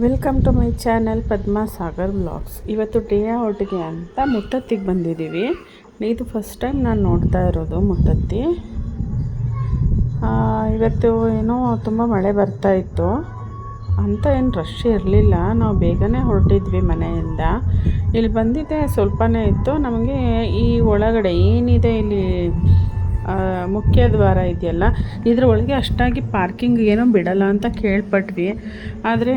Welcome to my channel Padma Sagar vlogs. ಇವತ್ತು day ಔಟ್ಗೆ ಅಂತ ಮುತ್ತತ್ತಿಗೆ ಬಂದಿದ್ದೀವಿ. ಇದು ಫಸ್ಟ್ ಟೈಮ್ ನಾನು ನೋಡ್ತಾ ಇರೋದು ಮುತ್ತತ್ತಿ. ಇವತ್ತು ಏನೋ ತುಂಬ ಮಳೆ ಬರ್ತಾಯಿತ್ತು ಅಂತ ಏನು ರಶ್ ಇರಲಿಲ್ಲ. ನಾವು ಬೇಗನೆ ಹೊರಟಿದ್ವಿ ಮನೆಯಿಂದ. ಇಲ್ಲಿ ಬಂದಿದ್ದೆ ಸ್ವಲ್ಪನೇ ಇತ್ತು. ನಮಗೆ ಈ ಒಳಗಡೆ ಏನಿದೆ ಇಲ್ಲಿ ಮುಖ್ಯ ದ್ವಾರ ಇದೆಯಲ್ಲ, ಇದ್ರ ಒಳಗೆ ಅಷ್ಟಾಗಿ ಪಾರ್ಕಿಂಗ್ ಏನೋ ಬಿಡಲ್ಲ ಅಂತ ಕೇಳ್ಪಟ್ವಿ. ಆದರೆ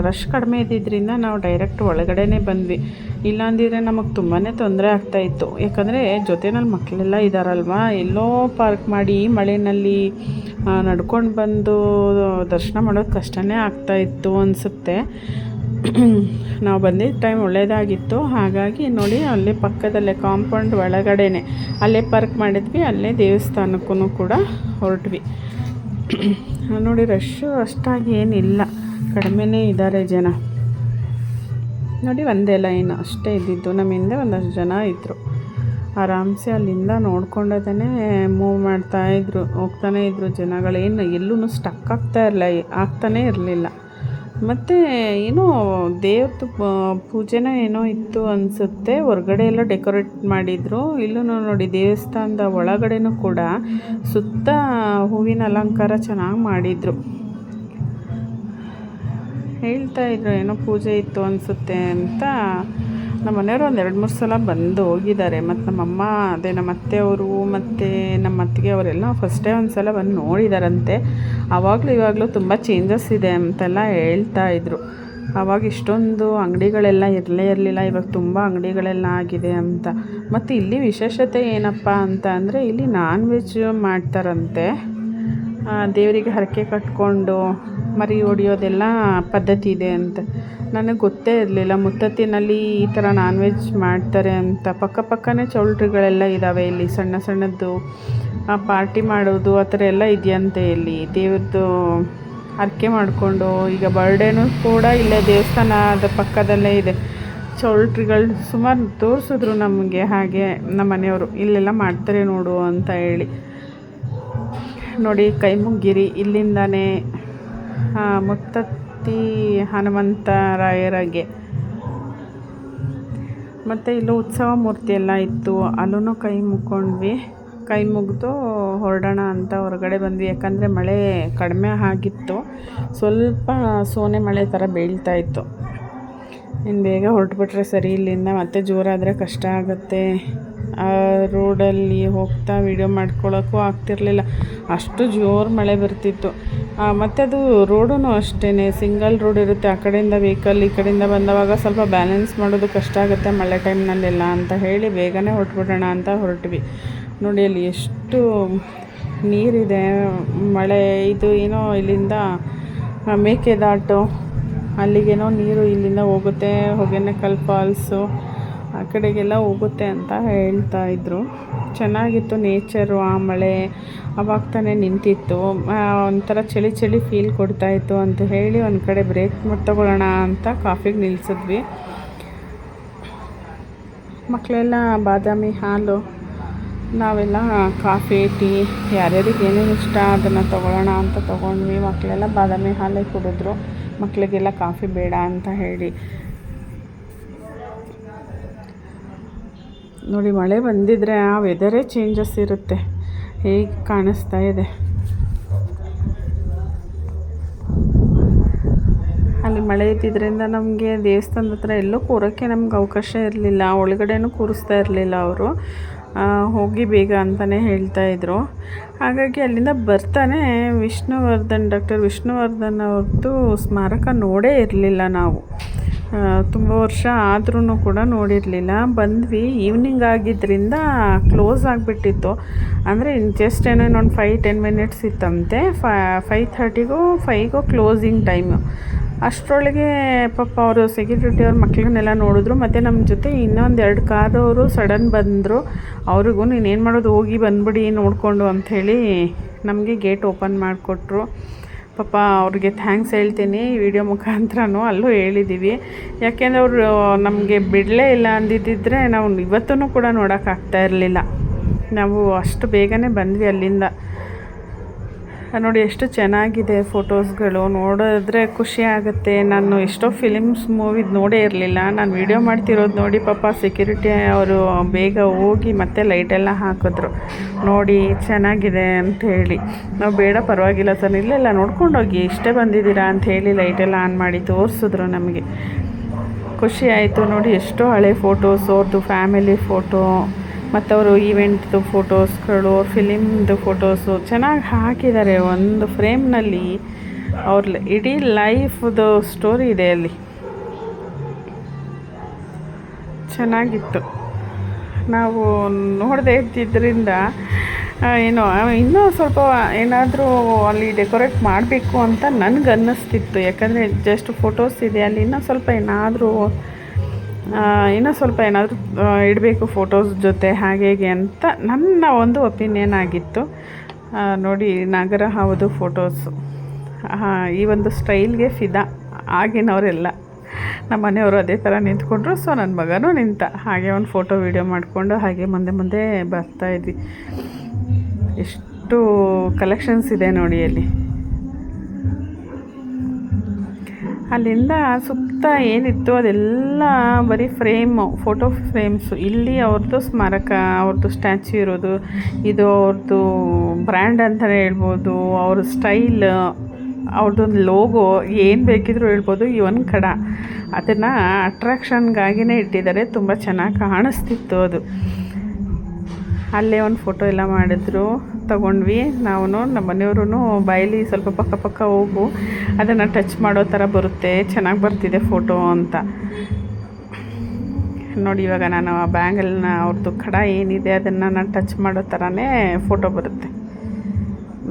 ರಶ್ ಕಡಿಮೆ ಇದ್ದಿದ್ದರಿಂದ ನಾವು ಡೈರೆಕ್ಟ್ ಒಳಗಡೆನೇ ಬಂದ್ವಿ. ಇಲ್ಲಾಂದಿದ್ರೆ ನಮಗೆ ತುಂಬಾ ತೊಂದರೆ ಆಗ್ತಾಯಿತ್ತು. ಯಾಕಂದರೆ ಜೊತೆಯಲ್ಲಿ ಮಕ್ಕಳೆಲ್ಲ ಇದ್ದಾರಲ್ವ, ಎಲ್ಲೋ ಪಾರ್ಕ್ ಮಾಡಿ ಮಳೆಯಲ್ಲಿ ನಡ್ಕೊಂಡು ಬಂದು ದರ್ಶನ ಮಾಡೋದು ಕಷ್ಟನೇ ಆಗ್ತಾಯಿತ್ತು ಅನಿಸುತ್ತೆ. ನಾವು ಬಂದಿದ್ದ ಟೈಮ್ ಒಳ್ಳೆಯದಾಗಿತ್ತು. ಹಾಗಾಗಿ ನೋಡಿ, ಅಲ್ಲೇ ಪಕ್ಕದಲ್ಲೇ ಕಾಂಪೌಂಡ್ ಒಳಗಡೆನೆ ಅಲ್ಲೇ ಪಾರ್ಕ್ ಮಾಡಿದ್ವಿ. ಅಲ್ಲೇ ದೇವಸ್ಥಾನಕ್ಕೂ ಕೂಡ ಹೊರಟ್ವಿ. ನೋಡಿ, ರಶ್ಶು ಅಷ್ಟಾಗಿ ಏನಿಲ್ಲ, ಕಡಿಮೆನೇ ಇದ್ದಾರೆ ಜನ. ನೋಡಿ, ಒಂದೇ ಲೈನ್ ಅಷ್ಟೇ ಇದ್ದಿದ್ದು. ನಮ್ಮ ಹಿಂದೆ ಒಂದಷ್ಟು ಜನ ಇದ್ದರು. ಆರಾಮ್ಸೆ ಅಲ್ಲಿಂದ ನೋಡ್ಕೊಂಡೇ ಮೂವ್ ಮಾಡ್ತಾಯಿದ್ರು, ಹೋಗ್ತಾನೇ ಇದ್ದರು ಜನಗಳೇನು. ಎಲ್ಲೂ ಸ್ಟಕ್ ಆಗ್ತಾನೇ ಇರಲಿಲ್ಲ. ಮತ್ತು ಏನೋ ದೇವ್ರದ್ದು ಪೂಜೆನೋ ಏನೋ ಇತ್ತು ಅನಿಸುತ್ತೆ. ಹೊರಗಡೆ ಎಲ್ಲ ಡೆಕೋರೇಟ್ ಮಾಡಿದರು. ಇಲ್ಲೂ ನೋಡಿ, ದೇವಸ್ಥಾನದ ಒಳಗಡೆನೂ ಕೂಡ ಸುತ್ತ ಹೂವಿನ ಅಲಂಕಾರ ಚೆನ್ನಾಗಿ ಮಾಡಿದರು. ಹೇಳ್ತಾಯಿದ್ರು ಏನೋ ಪೂಜೆ ಇತ್ತು ಅನಿಸುತ್ತೆ ಅಂತ. ನಮ್ಮ ಮನೆಯವರು ಒಂದು 2-3 ಸಲ ಬಂದು ಹೋಗಿದ್ದಾರೆ. ಮತ್ತು ನಮ್ಮಮ್ಮ, ಅದೇ ನಮ್ಮ ಅತ್ತೆಯವರು ಮತ್ತು ನಮ್ಮ ಅತ್ತಿಗೆ ಅವರೆಲ್ಲ ಫಸ್ಟೇ ಒಂದು ಸಲ ಬಂದು ನೋಡಿದಾರಂತೆ. ಆವಾಗಲೂ ಇವಾಗಲೂ ತುಂಬ ಚೇಂಜಸ್ ಇದೆ ಅಂತೆಲ್ಲ ಹೇಳ್ತಾಯಿದ್ರು. ಆವಾಗ ಇಷ್ಟೊಂದು ಅಂಗಡಿಗಳೆಲ್ಲ ಇರಲಿಲ್ಲ, ಇವಾಗ ತುಂಬ ಅಂಗಡಿಗಳೆಲ್ಲ ಆಗಿದೆ ಅಂತ. ಮತ್ತು ಇಲ್ಲಿ ವಿಶೇಷತೆ ಏನಪ್ಪ ಅಂತ ಅಂದರೆ, ಇಲ್ಲಿ ನಾನ್ ವೆಜ್ ಮಾಡ್ತಾರಂತೆ. ದೇವರಿಗೆ ಹರಕೆ ಕಟ್ಕೊಂಡು ಮರಿ ಹೊಡಿಯೋದೆಲ್ಲ ಪದ್ಧತಿ ಇದೆ ಅಂತ. ನನಗೆ ಗೊತ್ತೇ ಇರಲಿಲ್ಲ ಮುತ್ತತ್ತಿನಲ್ಲಿ ಈ ಥರ ನಾನ್ ವೆಜ್ ಮಾಡ್ತಾರೆ ಅಂತ. ಪಕ್ಕನೇ ಚೌಲ್ಟ್ರಿಗಳೆಲ್ಲ ಇದ್ದಾವೆ ಇಲ್ಲಿ, ಸಣ್ಣ ಸಣ್ಣದ್ದು ಪಾರ್ಟಿ ಮಾಡೋದು ಆ ಥರ ಎಲ್ಲ ಇದೆಯಂತೆ. ಇಲ್ಲಿ ದೇವ್ರದ್ದು ಹರಕೆ ಮಾಡಿಕೊಂಡು, ಈಗ ಬರ್ಡೇನೂ ಕೂಡ ಇಲ್ಲೇ ದೇವಸ್ಥಾನದ ಪಕ್ಕದಲ್ಲೇ ಇದೆ. ಚೌಲ್ಟ್ರಿಗಳು ಸುಮಾರು ತೋರಿಸಿದ್ರು ನಮಗೆ. ಹಾಗೆ ನಮ್ಮ ಮನೆಯವರು ಇಲ್ಲೆಲ್ಲ ಮಾಡ್ತಾರೆ ನೋಡು ಅಂತ ಹೇಳಿ. ನೋಡಿ, ಕೈಮುಗ್ಗಿರಿ ಇಲ್ಲಿಂದಾನೇ ಮುತ್ತತ್ತಿ ಹನುಮಂತರಾಯರಿಗೆ. ಮತ್ತು ಇಲ್ಲೂ ಉತ್ಸವ ಮೂರ್ತಿ ಎಲ್ಲ ಇತ್ತು, ಅಲ್ಲೂ ಕೈ ಮುಗ್ಕೊಂಡ್ವಿ. ಕೈ ಮುಗಿದು ಹೊರಡೋಣ ಅಂತ ಹೊರಗಡೆ ಬಂದ್ವಿ. ಯಾಕಂದರೆ ಮಳೆ ಕಡಿಮೆ ಆಗಿತ್ತು, ಸ್ವಲ್ಪ ಸೋನೆ ಮಳೆ ಥರ ಬೀಳ್ತಾಯಿತ್ತು. ಇನ್ನು ಬೇಗ ಹೊರಟ್ಬಿಟ್ರೆ ಸರಿ, ಇಲ್ಲಿಂದ ಮತ್ತೆ ಜೋರಾದರೆ ಕಷ್ಟ ಆಗುತ್ತೆ. ರೋಡಲ್ಲಿ ಹೋಗ್ತಾ ವೀಡಿಯೋ ಮಾಡ್ಕೊಳ್ಳೋಕ್ಕೂ ಆಗ್ತಿರಲಿಲ್ಲ, ಅಷ್ಟು ಜೋರು ಮಳೆ ಬರ್ತಿತ್ತು. ಮತ್ತು ಅದು ರೋಡೂ ಅಷ್ಟೇ ಸಿಂಗಲ್ ರೋಡ್ ಇರುತ್ತೆ. ಆ ಕಡೆಯಿಂದ ವೆಹಿಕಲ್ ಈ ಕಡೆಯಿಂದ ಬಂದವಾಗ ಸ್ವಲ್ಪ ಬ್ಯಾಲೆನ್ಸ್ ಮಾಡೋದು ಕಷ್ಟ ಆಗುತ್ತೆ ಮಳೆ ಟೈಮ್ನಲ್ಲೆಲ್ಲ ಅಂತ ಹೇಳಿ ಬೇಗನೆ ಹೊರಟ್ಬಿಡೋಣ ಅಂತ ಹೊರಟ್ವಿ. ನೋಡಿ, ಅಲ್ಲಿ ಎಷ್ಟು ನೀರಿದೆ. ಮಳೆ ಇದು ಏನೋ ಇಲ್ಲಿಂದ ಮೇಕೆದಾಟು ಅಲ್ಲಿಗೇನೋ ನೀರು ಇಲ್ಲಿಂದ ಹೋಗುತ್ತೆ. ಹೊಗೆನಕಲ್ ಫಾಲ್ಸು ಆ ಕಡೆಗೆಲ್ಲ ಹೋಗುತ್ತೆ ಅಂತ ಹೇಳ್ತಾಯಿದ್ರು. ಚೆನ್ನಾಗಿತ್ತು ನೇಚರು. ಆ ಮಳೆ ಅವಾಗ ತಾನೇ ನಿಂತಿತ್ತು. ಒಂಥರ ಚಳಿ ಫೀಲ್ ಕೊಡ್ತಾಯಿತ್ತು ಅಂತ ಹೇಳಿ ಒಂದು ಕಡೆ ಬ್ರೇಕ್ ತಗೊಳ್ಳೋಣ ಅಂತ ಕಾಫಿಗೆ ನಿಲ್ಲಿಸಿದ್ವಿ. ಮಕ್ಕಳೆಲ್ಲ ಬಾದಾಮಿ ಹಾಲು, ನಾವೆಲ್ಲ ಕಾಫಿ ಟೀ, ಯಾರ್ಯಾರಿಗೆ ಏನೇನು ಇಷ್ಟ ಅದನ್ನು ತೊಗೊಳ್ಳೋಣ ಅಂತ ತೊಗೊಂಡ್ವಿ. ಮಕ್ಕಳೆಲ್ಲ ಬಾದಾಮಿ ಹಾಲೇ ಕುಡಿದ್ರು, ಮಕ್ಕಳಿಗೆಲ್ಲ ಕಾಫಿ ಬೇಡ ಅಂತ ಹೇಳಿ. ನೋಡಿ, ಮಳೆ ಬಂದಿದ್ದರೆ ಆ ವೆದರೇ ಚೇಂಜಸ್ ಇರುತ್ತೆ. ಹೇಗೆ ಕಾಣಿಸ್ತಾ ಇದೆ. ಅಲ್ಲಿ ಮಳೆ ಇದ್ದಿದ್ದರಿಂದ ನಮಗೆ ದೇವಸ್ಥಾನದ ಹತ್ರ ಎಲ್ಲೂ ಕೂರೋಕ್ಕೆ ನಮ್ಗೆ ಅವಕಾಶ ಇರಲಿಲ್ಲ. ಒಳಗಡೆನೂ ಕೂರಿಸ್ತಾ ಇರಲಿಲ್ಲ ಅವರು. ಹೋಗಿ ಬೇಗ ಅಂತಲೇ ಹೇಳ್ತಾಯಿದ್ರು. ಹಾಗಾಗಿ ಅಲ್ಲಿಂದ ಬರ್ತಾನೆ ಡಾಕ್ಟರ್ ವಿಷ್ಣುವರ್ಧನ್ ಅವ್ರದ್ದು ಸ್ಮಾರಕ ನೋಡೇ ಇರಲಿಲ್ಲ ನಾವು. ತುಂಬ ವರ್ಷ ಆದ್ರೂ ಕೂಡ ನೋಡಿರಲಿಲ್ಲ. ಬಂದ್ವಿ, ಈವ್ನಿಂಗ್ ಆಗಿದ್ದರಿಂದ ಕ್ಲೋಸ್ ಆಗಿಬಿಟ್ಟಿತ್ತು. ಅಂದರೆ ಜಸ್ಟ್ ಏನೋ ಇನ್ನೊಂದು 5-10 ಮಿನಿಟ್ಸ್ ಇತ್ತಂತೆ. 5:30ಗೋ 5ಗೋ ಕ್ಲೋಸಿಂಗ್ ಟೈಮು. ಅಷ್ಟರೊಳಗೆ ಪಾಪ ಅವರು ಸೆಕ್ಯೂರಿಟಿ ಅವ್ರ ಮಕ್ಕಳನ್ನೆಲ್ಲ ನೋಡಿದ್ರು. ಮತ್ತು ನಮ್ಮ ಜೊತೆ ಇನ್ನೊಂದು 2 ಕಾರವರು ಸಡನ್ ಬಂದರು. ಅವ್ರಿಗೂ ನೀನೇನು ಮಾಡೋದು, ಹೋಗಿ ಬಂದ್ಬಿಡಿ ನೋಡಿಕೊಂಡು ಅಂಥೇಳಿ ನಮಗೆ ಗೇಟ್ ಓಪನ್ ಮಾಡಿಕೊಟ್ರು. ಪಾಪ ಅವ್ರಿಗೆ ಥ್ಯಾಂಕ್ಸ್ ಹೇಳ್ತೀನಿ ಈ ವಿಡಿಯೋ ಮುಖಾಂತರನೂ. ಅಲ್ಲೂ ಹೇಳಿದ್ದೀವಿ, ಯಾಕೆಂದರೆ ಅವರು ನಮಗೆ ಬಿಡಲೇ ಇಲ್ಲ ಅಂದಿದ್ದಿದ್ರೆ ನಾವು ಇವತ್ತೂ ಕೂಡ ನೋಡೋಕ್ಕಾಗ್ತಾ ಇರಲಿಲ್ಲ. ನಾವು ಅಷ್ಟು ಬೇಗನೆ ಬಂದ್ವಿ ಅಲ್ಲಿಂದ. ನೋಡಿ ಎಷ್ಟು ಚೆನ್ನಾಗಿದೆ ಫೋಟೋಸ್ಗಳು, ನೋಡಿದ್ರೆ ಖುಷಿ ಆಗುತ್ತೆ. ನಾನು ಎಷ್ಟೋ ಫಿಲಿಮ್ಸ್ ಮೂವಿದು ನೋಡೇ ಇರಲಿಲ್ಲ, ನಾನು ವೀಡಿಯೋ ಮಾಡ್ತಿರೋದು ನೋಡಿ ಪಾಪ ಸೆಕ್ಯೂರಿಟಿ ಅವರು ಬೇಗ ಹೋಗಿ ಮತ್ತೆ ಲೈಟೆಲ್ಲ ಹಾಕಿದ್ರು. ನೋಡಿ ಚೆನ್ನಾಗಿದೆ ಅಂತ ಹೇಳಿ ನಾವು ಬೇಡ ಪರವಾಗಿಲ್ಲ ಸರ್, ಇಲ್ಲ ನೋಡ್ಕೊಂಡೋಗಿ ಇಷ್ಟೇ ಬಂದಿದ್ದೀರಾ ಅಂತ ಹೇಳಿ ಲೈಟೆಲ್ಲ ಆನ್ ಮಾಡಿ ತೋರಿಸಿದ್ರು. ನಮಗೆ ಖುಷಿ ಆಯಿತು. ನೋಡಿ ಎಷ್ಟೋ ಹಳೆ ಫೋಟೋಸ್, ಅವ್ರದ್ದು ಫ್ಯಾಮಿಲಿ ಫೋಟೋ ಮತ್ತು ಅವರು ಈವೆಂಟ್ದು ಫೋಟೋಸ್ಗಳು, ಫಿಲಿಮ್ದು ಫೋಟೋಸು ಚೆನ್ನಾಗಿ ಹಾಕಿದ್ದಾರೆ. ಒಂದು ಫ್ರೇಮ್ನಲ್ಲಿ ಅವ್ರ ಇಡೀ ಲೈಫ್ದು ಸ್ಟೋರಿ ಇದೆ ಅಲ್ಲಿ. ಚೆನ್ನಾಗಿತ್ತು. ನಾವು ನೋಡದೇ ಇದ್ದಿದ್ದರಿಂದ ಏನೋ ಇನ್ನೂ ಸ್ವಲ್ಪ ಏನಾದರೂ ಅಲ್ಲಿ ಡೆಕೋರೇಟ್ ಮಾಡಬೇಕು ಅಂತ ನನಗೆ ಅನ್ನಿಸ್ತಿತ್ತು. ಯಾಕಂದರೆ ಜಸ್ಟ್ ಫೋಟೋಸ್ ಇದೆ, ಅಲ್ಲಿ ಇನ್ನೂ ಸ್ವಲ್ಪ ಏನಾದರೂ ಇಡಬೇಕು ಫೋಟೋಸ್ ಜೊತೆ ಹಾಗೆ ಹೀಗೆ ಅಂತ ನನ್ನ ಒಂದು ಒಪಿನಿಯನ್ ಆಗಿತ್ತು. ನೋಡಿ ನಗರ ಹೌದು ಫೋಟೋಸು ಈ ಒಂದು ಸ್ಟೈಲ್ಗೆ ಫಿದಾ ಆಗಿನವರೆಲ್ಲ. ನಮ್ಮ ಮನೆಯವರು ಅದೇ ಥರ ನಿಂತ್ಕೊಂಡ್ರು. ಸೊ ನನ್ನ ಮಗನೂ ನಿಂತ, ಹಾಗೆ ಒಂದು ಫೋಟೋ ವೀಡಿಯೋ ಮಾಡಿಕೊಂಡು ಹಾಗೆ ಮುಂದೆ ಬರ್ತಾಯಿದ್ವಿ. ಎಷ್ಟು ಕಲೆಕ್ಷನ್ಸ್ ಇದೆ ನೋಡಿ ಅಲ್ಲಿ. ಅಲ್ಲಿಂದ ಸುತ್ತ ಏನಿತ್ತು ಅದೆಲ್ಲ ಬರೀ ಫೋಟೋ ಫ್ರೇಮ್ಸು. ಇಲ್ಲಿ ಅವ್ರದ್ದು ಸ್ಮಾರಕ, ಅವ್ರದ್ದು ಸ್ಟ್ಯಾಚ್ಯೂ ಇರೋದು, ಇದು ಅವ್ರದ್ದು ಬ್ರ್ಯಾಂಡ್ ಅಂತಲೇ ಹೇಳ್ಬೋದು. ಅವ್ರ ಸ್ಟೈಲ್, ಅವ್ರದ್ದೊಂದು ಲೋಗೋ, ಏನು ಬೇಕಿದ್ರೂ ಹೇಳ್ಬೋದು. ಇವನ್ ಕಡ ಅದನ್ನು ಅಟ್ರಾಕ್ಷನ್ಗಾಗಿಯೇ ಇಟ್ಟಿದ್ದಾರೆ. ತುಂಬ ಚೆನ್ನಾಗಿ ಕಾಣಿಸ್ತಿತ್ತು ಅದು. ಅಲ್ಲೇ ಒಂದು ಫೋಟೋ ಎಲ್ಲ ಮಾಡಿದ್ರು, ತಗೊಂಡ್ವಿ. ನಾವು ನಮ್ಮ ಮನೆಯವ್ರೂ ಬಾಯಲ್ಲಿ ಸ್ವಲ್ಪ ಪಕ್ಕ ಹೋಗು, ಅದನ್ನು ಟಚ್ ಮಾಡೋ ಥರ ಬರುತ್ತೆ, ಚೆನ್ನಾಗಿ ಬರ್ತಿದೆ ಫೋಟೋ ಅಂತ. ನೋಡಿ ಇವಾಗ ನಾನು ಆ ಬ್ಯಾಂಗಲ್ನ ಅವ್ರದ್ದು ಕಡ ಏನಿದೆ ಅದನ್ನು ನಾನು ಟಚ್ ಮಾಡೋ ಥರನೇ ಫೋಟೋ ಬರುತ್ತೆ.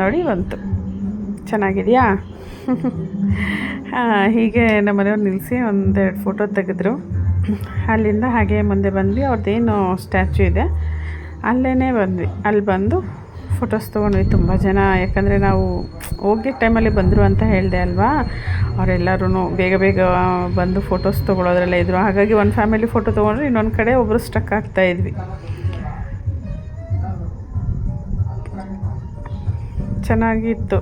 ನೋಡಿ ಬಂತು, ಚೆನ್ನಾಗಿದೆಯಾ? ಹೀಗೆ ನಮ್ಮ ಮನೆಯವ್ರು ನಿಲ್ಲಿಸಿ ಒಂದೆರಡು ಫೋಟೋ ತೆಗೆದ್ರು. ಅಲ್ಲಿಂದ ಹಾಗೆ ಮುಂದೆ ಬಂದ್ವಿ. ಅವ್ರದ್ದೇನು ಸ್ಟ್ಯಾಚ್ಯೂ ಇದೆ ಅಲ್ಲೇ ಬಂದ್ವಿ. ಅಲ್ಲಿ ಬಂದು ಫೋಟೋಸ್ ತೊಗೊಂಡ್ವಿ. ತುಂಬ ಜನ, ಯಾಕಂದರೆ ನಾವು ಹೋಗಿ ಟೈಮಲ್ಲಿ ಬಂದರು ಅಂತ ಹೇಳಿದೆ ಅಲ್ವಾ, ಅವರೆಲ್ಲರೂ ಬೇಗ ಬಂದು ಫೋಟೋಸ್ ತೊಗೊಳೋದ್ರಲ್ಲೇ ಇದ್ದರು. ಹಾಗಾಗಿ ಒಂದು ಫ್ಯಾಮಿಲಿ ಫೋಟೋ ತೊಗೊಂಡ್ರೆ ಇನ್ನೊಂದು ಕಡೆ ಒಬ್ಬರು ಸ್ಟಕ್ ಆಗ್ತಾಯಿದ್ವಿ. ಚೆನ್ನಾಗಿತ್ತು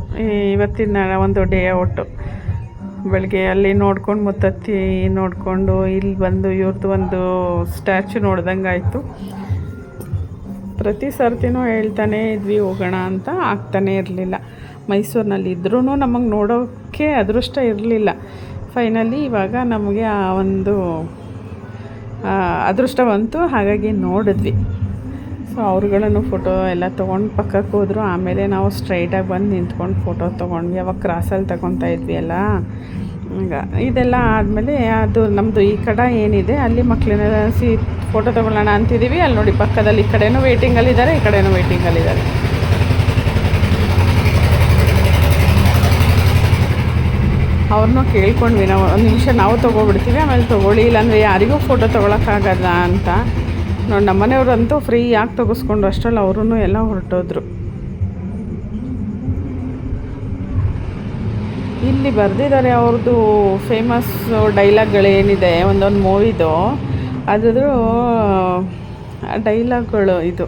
ಇವತ್ತಿನ ಒಂದು ಡೇ ಔಟು. ಬೆಳಗ್ಗೆ ಅಲ್ಲಿ ನೋಡ್ಕೊಂಡು ಮುತ್ತತ್ತಿ ನೋಡಿಕೊಂಡು ಇಲ್ಲಿ ಬಂದು ಇವ್ರದ್ದು ಒಂದು ಸ್ಟ್ಯಾಚ್ಯೂ ನೋಡ್ದಂಗೆ ಆಯಿತು. ಪ್ರತಿ ಸರ್ತಿನೂ ಹೇಳ್ತಾನೆ ಇದ್ವಿ ಹೋಗೋಣ ಅಂತ, ಆಗ್ತಾನೇ ಇರಲಿಲ್ಲ. ಮೈಸೂರಿನಲ್ಲಿ ಇದ್ರೂ ನಮಗೆ ನೋಡೋಕ್ಕೆ ಅದೃಷ್ಟ ಇರಲಿಲ್ಲ. ಫೈನಲಿ ಇವಾಗ ನಮಗೆ ಆ ಒಂದು ಅದೃಷ್ಟ ಬಂತು, ಹಾಗಾಗಿ ನೋಡಿದ್ವಿ. ಸೊ ಅವ್ರುಗಳನ್ನು ಫೋಟೋ ಎಲ್ಲ ತೊಗೊಂಡು ಪಕ್ಕಕ್ಕೆ ಹೋದರು. ಆಮೇಲೆ ನಾವು ಸ್ಟ್ರೈಟಾಗಿ ಬಂದು ನಿಂತ್ಕೊಂಡು ಫೋಟೋ ತೊಗೊಂಡ್ವಿ. ಅವಾಗ ಕ್ರಾಸಲ್ಲಿ ತಗೊತಾ ಇದ್ವಿ ಅಲ್ಲ. ಈಗ ಇದೆಲ್ಲ ಆದಮೇಲೆ ಅದು ನಮ್ಮದು ಈ ಕಡೆ ಏನಿದೆ ಅಲ್ಲಿ ಮಕ್ಕಳನ್ನೆಲ್ಲ ಫೋಟೋ ತೊಗೊಳ್ಳೋಣ ಅಂತಿದ್ದೀವಿ. ಅಲ್ಲಿ ನೋಡಿ ಪಕ್ಕದಲ್ಲಿ ಈ ಕಡೆನೂ ವೇಟಿಂಗಲ್ಲಿದ್ದಾರೆ, ಈ ಕಡೆನೂ ವೇಟಿಂಗಲ್ಲಿದ್ದಾರೆ. ಅವ್ರನ್ನೂ ಕೇಳ್ಕೊಂಡ್ವಿ ನಾವು, ಒಂದು ನಿಮಿಷ ನಾವು ತೊಗೊಬಿಡ್ತೀವಿ, ಆಮೇಲೆ ತೊಗೊಳ್ಳಿ, ಇಲ್ಲಾಂದರೆ ಯಾರಿಗೂ ಫೋಟೋ ತೊಗೊಳಕ್ಕಾಗಲ್ಲ ಅಂತ. ನೋಡಿ ನಮ್ಮನೆಯವ್ರಂತೂ ಫ್ರೀ ಯಾಕೆ ತೆಗೆಸ್ಕೊಂಡು ಅಷ್ಟರಲ್ಲಿ ಅವರೂ ಎಲ್ಲ ಹೊರಟೋದ್ರು. ಇಲ್ಲಿ ಬರೆದಿದ್ದಾರೆ ಅವ್ರದ್ದು ಫೇಮಸ್ ಡೈಲಾಗ್ಗಳೇನಿದೆ ಒಂದೊಂದು ಮೂವಿದು, ಅದ್ರದ್ದು ಡೈಲಾಗ್ಗಳು ಇದು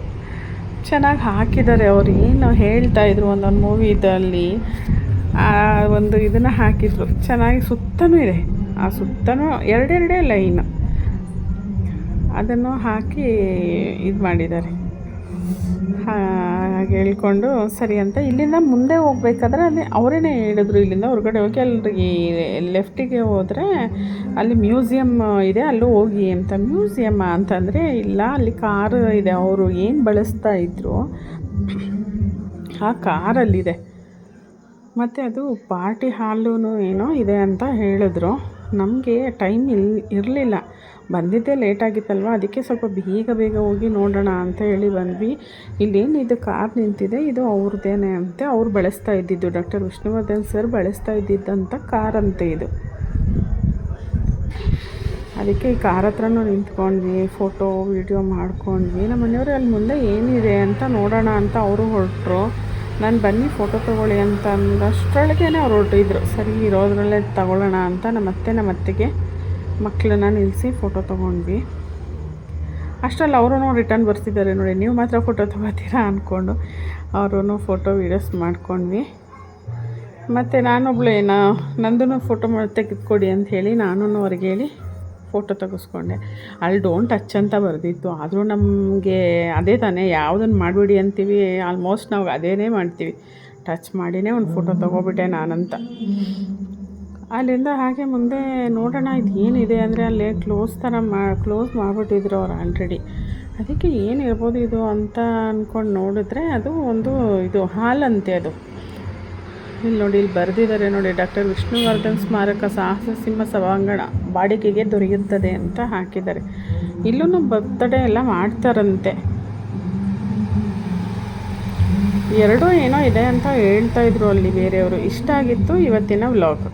ಚೆನ್ನಾಗಿ ಹಾಕಿದ್ದಾರೆ. ಅವ್ರು ಏನು ಹೇಳ್ತಾಯಿದ್ರು ಒಂದೊಂದು ಮೂವಿದಲ್ಲಿ ಆ ಒಂದು ಇದನ್ನು ಹಾಕಿದ್ರು ಚೆನ್ನಾಗಿ. ಸುತ್ತಲೂ ಇದೆ, ಆ ಸುತ್ತಲೂ ಎರಡೆರಡೇ ಲೈನ್ ಅದನ್ನು ಹಾಕಿ ಇದು ಮಾಡಿದ್ದಾರೆ. ಹಾಗೆ ಹೇಳ್ಕೊಂಡು ಸರಿ ಅಂತ ಇಲ್ಲಿಂದ ಮುಂದೆ ಹೋಗ್ಬೇಕಾದ್ರೆ ಅಲ್ಲಿ ಅವರೇನೆ ಹೇಳಿದ್ರು, ಇಲ್ಲಿಂದ ಹೊರಗಡೆ ಹೋಗಿ ಅಲ್ಲಿಗೆ ಲೆಫ್ಟಿಗೆ ಹೋದರೆ ಅಲ್ಲಿ ಮ್ಯೂಸಿಯಮ್ ಇದೆ, ಅಲ್ಲೂ ಹೋಗಿ ಅಂತ. ಮ್ಯೂಸಿಯಮ್ಮ ಅಂತಂದರೆ ಇಲ್ಲ, ಅಲ್ಲಿ ಕಾರು ಇದೆ, ಅವರು ಏನು ಬಳಸ್ತಾ ಇದ್ರು ಆ ಕಾರಲ್ಲಿದೆ. ಮತ್ತು ಅದು ಪಾರ್ಟಿ ಹಾಲೂ ಏನೋ ಇದೆ ಅಂತ ಹೇಳಿದ್ರು. ನಮಗೆ ಟೈಮ್ ಇರಲಿಲ್ಲ, ಬಂದಿದ್ದೇ ಲೇಟಾಗಿತ್ತಲ್ವ, ಅದಕ್ಕೆ ಸ್ವಲ್ಪ ಬೇಗ ಹೋಗಿ ನೋಡೋಣ ಅಂತ ಹೇಳಿ ಬಂದ್ವಿ. ಇಲ್ಲೇನಿದು ಕಾರ್ ನಿಂತಿದೆ, ಇದು ಅವ್ರದ್ದೇನೆ ಅಂತೆ, ಅವ್ರು ಬಳಸ್ತಾ ಇದ್ದಿದ್ದು, ಡಾಕ್ಟರ್ ವಿಷ್ಣುವರ್ಧನ್ ಸರ್ ಬಳಸ್ತಾ ಇದ್ದಿದ್ದಂಥ ಕಾರಂತೆ ಇದು. ಅದಕ್ಕೆ ಈ ಕಾರ್ ಹತ್ರನೂ ನಿಂತ್ಕೊಂಡ್ವಿ, ಫೋಟೋ ವೀಡಿಯೋ ಮಾಡ್ಕೊಂಡ್ವಿ. ನಮ್ಮ ಮನೆಯವರು ಅಲ್ಲಿ ಮುಂದೆ ಏನಿದೆ ಅಂತ ನೋಡೋಣ ಅಂತ ಅವರು ಹೊರಟರು. ನಾನು ಬನ್ನಿ ಫೋಟೋ ತೊಗೊಳ್ಳಿ ಅಂತ ಅಂದಷ್ಟರೊಳಗೇ ಅವ್ರು ಹೊರಟಿದ್ರು. ಸರಿ ಇರೋದ್ರಲ್ಲೇ ತಗೊಳ್ಳೋಣ ಅಂತ ನಮ್ಮ ಅತ್ತೆಗೆ ಮಕ್ಕಳನ್ನ ನಿಲ್ಲಿಸಿ ಫೋಟೋ ತೊಗೊಂಡ್ವಿ. ಅಷ್ಟರಲ್ಲಿ ಅವರೂ ರಿಟರ್ನ್ ಬರ್ತಿದ್ದಾರೆ. ನೋಡಿ, ನೀವು ಮಾತ್ರ ಫೋಟೋ ತೊಗೋತೀರಾ ಅಂದ್ಕೊಂಡು ಅವರೂ ಫೋಟೋ ವೀಡಿಯೋಸ್ ಮಾಡ್ಕೊಂಡ್ವಿ. ಮತ್ತು ನಾನೊಬ್ಳು ನಂದೂ ಫೋಟೋ ತೆಗೆದುಕೊಡಿ ಅಂತ ಹೇಳಿ ನಾನು ಅವ್ರಿಗೆ ಹೇಳಿ ಫೋಟೋ ತೆಗೆಸ್ಕೊಂಡೆ. ಅಲ್ಲಿ ಡೋಂಟ್ ಟಚ್ ಅಂತ ಬರೆದಿತ್ತು. ಆದರೂ ನಮಗೆ ಅದೇ ತಾನೇ, ಯಾವುದನ್ನು ಮಾಡಬೇಡಿ ಅಂತೀವಿ ಆಲ್ಮೋಸ್ಟ್ ನಾವು ಅದೇನೇ ಮಾಡ್ತೀವಿ. ಟಚ್ ಮಾಡಿನೇ ಒಂದು ಫೋಟೋ ತೊಗೊಬಿಟ್ಟೆ ನಾನಂತ. ಅಲ್ಲಿಂದ ಹಾಗೆ ಮುಂದೆ ನೋಡೋಣ ಇದು ಏನಿದೆ ಅಂದರೆ ಅಲ್ಲೇ ಕ್ಲೋಸ್ ಮಾಡಿಬಿಟ್ಟಿದ್ರು ಅವ್ರು ಆಲ್ರೆಡಿ. ಅದಕ್ಕೆ ಏನಿರ್ಬೋದು ಇದು ಅಂತ ಅಂದ್ಕೊಂಡು ನೋಡಿದ್ರೆ ಅದು ಒಂದು ಇದು ಹಾಲಂತೆ ಅದು. ಇಲ್ಲಿ ನೋಡಿ, ಇಲ್ಲಿ ಬರೆದಿದ್ದಾರೆ ನೋಡಿ, ಡಾಕ್ಟರ್ ವಿಷ್ಣುವರ್ಧನ್ ಸ್ಮಾರಕ ಸಾಹಸ ಸಿಂಹ ಸಭಾಂಗಣ ಬಾಡಿಗೆಗೆ ದೊರೆಯುತ್ತದೆ ಅಂತ ಹಾಕಿದ್ದಾರೆ. ಇಲ್ಲೂ ಬರ್ತ್ಡೇ ಎಲ್ಲ ಮಾಡ್ತಾರಂತೆ. ಎರಡೂ ಏನೋ ಇದೆ ಅಂತ ಹೇಳ್ತಾಯಿದ್ರು ಅಲ್ಲಿ ಬೇರೆಯವರು. ಇಷ್ಟ ಆಗಿತ್ತು ಇವತ್ತಿನ ವ್ಲಾಗ್.